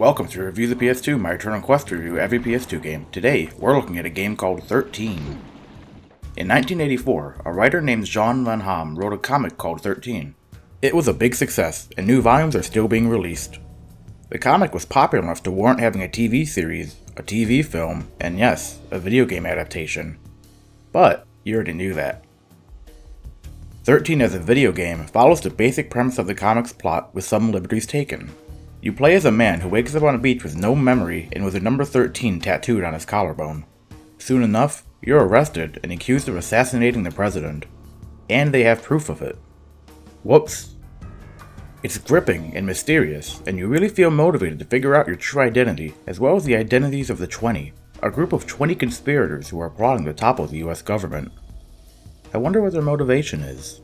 Welcome to Review the PS2, my eternal quest to review every PS2 game. Today, we're looking at a game called 13. In 1984, a writer named Jan van Ham wrote a comic called 13. It was a big success, and new volumes are still being released. The comic was popular enough to warrant having a TV series, a TV film, and yes, a video game adaptation. But, you already knew that. 13 as a video game follows the basic premise of the comic's plot with some liberties taken. You play as a man who wakes up on a beach with no memory and with the number 13 tattooed on his collarbone. Soon enough, you're arrested and accused of assassinating the president. And they have proof of it. Whoops. It's gripping and mysterious, and you really feel motivated to figure out your true identity, as well as the identities of the 20, a group of 20 conspirators who are plotting to topple the US government. I wonder what their motivation is.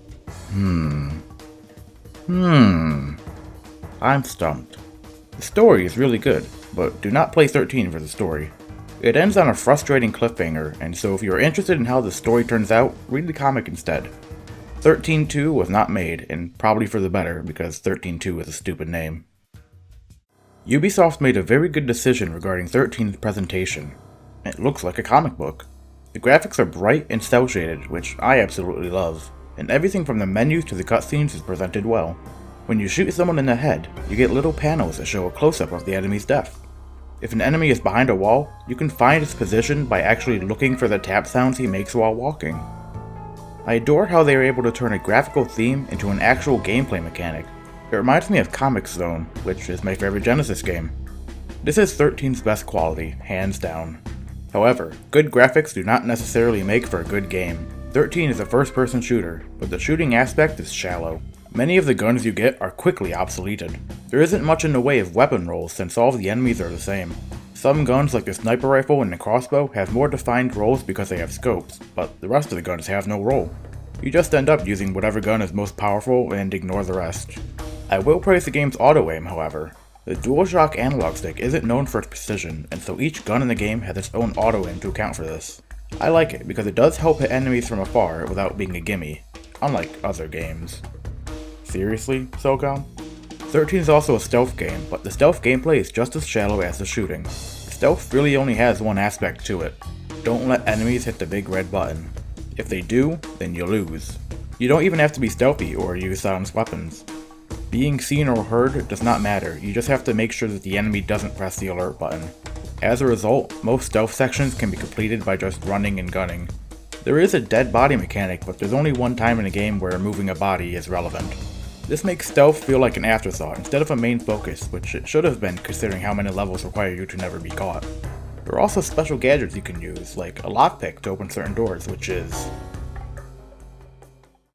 I'm stumped. The story is really good, but do not play 13 for the story. It ends on a frustrating cliffhanger, and so if you are interested in how the story turns out, read the comic instead. 13-2 was not made, and probably for the better, because 13-2 is a stupid name. Ubisoft made a very good decision regarding 13's presentation. It looks like a comic book. The graphics are bright and cel-shaded, which I absolutely love, and everything from the menus to the cutscenes is presented well. When you shoot someone in the head, you get little panels that show a close-up of the enemy's death. If an enemy is behind a wall, you can find his position by actually looking for the tap sounds he makes while walking. I adore how they are able to turn a graphical theme into an actual gameplay mechanic. It reminds me of Comix Zone, which is my favorite Genesis game. This is 13's best quality, hands down. However, good graphics do not necessarily make for a good game. 13 is a first-person shooter, but the shooting aspect is shallow. Many of the guns you get are quickly obsoleted. There isn't much in the way of weapon rolls since all of the enemies are the same. Some guns like the sniper rifle and the crossbow have more defined rolls because they have scopes, but the rest of the guns have no roll. You just end up using whatever gun is most powerful and ignore the rest. I will praise the game's auto-aim, however. The DualShock analog stick isn't known for its precision, and so each gun in the game has its own auto-aim to account for this. I like it because it does help hit enemies from afar without being a gimme, unlike other games. Seriously, SOCOM? 13 is also a stealth game, but the stealth gameplay is just as shallow as the shooting. Stealth really only has one aspect to it. Don't let enemies hit the big red button. If they do, then you lose. You don't even have to be stealthy or use silenced weapons. Being seen or heard does not matter, you just have to make sure that the enemy doesn't press the alert button. As a result, most stealth sections can be completed by just running and gunning. There is a dead body mechanic, but there's only one time in a game where removing a body is relevant. This makes stealth feel like an afterthought instead of a main focus, which it should have been considering how many levels require you to never be caught. There are also special gadgets you can use, like a lockpick to open certain doors, which is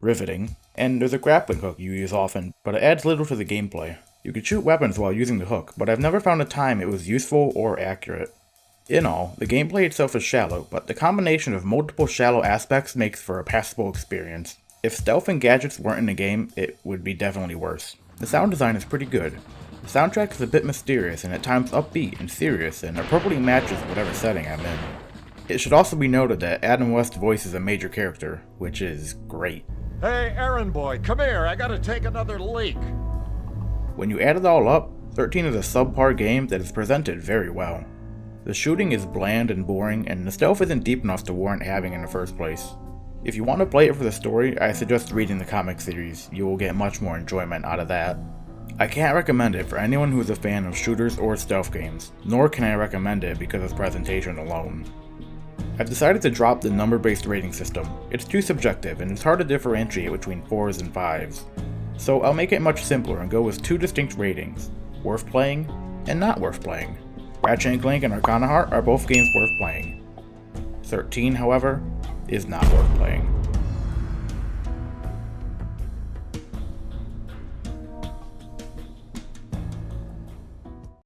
riveting, and there's a grappling hook you use often, but it adds little to the gameplay. You can shoot weapons while using the hook, but I've never found a time it was useful or accurate. In all, the gameplay itself is shallow, but the combination of multiple shallow aspects makes for a passable experience. If stealth and gadgets weren't in the game, it would be definitely worse. The sound design is pretty good. The soundtrack is a bit mysterious and at times upbeat and serious and appropriately matches whatever setting I'm in. It should also be noted that Adam West voices a major character, which is great. Hey, errand boy, come here, I gotta take another leak. When you add it all up, 13 is a subpar game that is presented very well. The shooting is bland and boring, and the stealth isn't deep enough to warrant having in the first place. If you want to play it for the story, I suggest reading the comic series, you will get much more enjoyment out of that. I can't recommend it for anyone who is a fan of shooters or stealth games, nor can I recommend it because of its presentation alone. I've decided to drop the number-based rating system. It's too subjective and it's hard to differentiate between 4s and 5s. So I'll make it much simpler and go with two distinct ratings, worth playing and not worth playing. Ratchet & Clank and Arcana Heart are both games worth playing. 13, however, is not worth playing.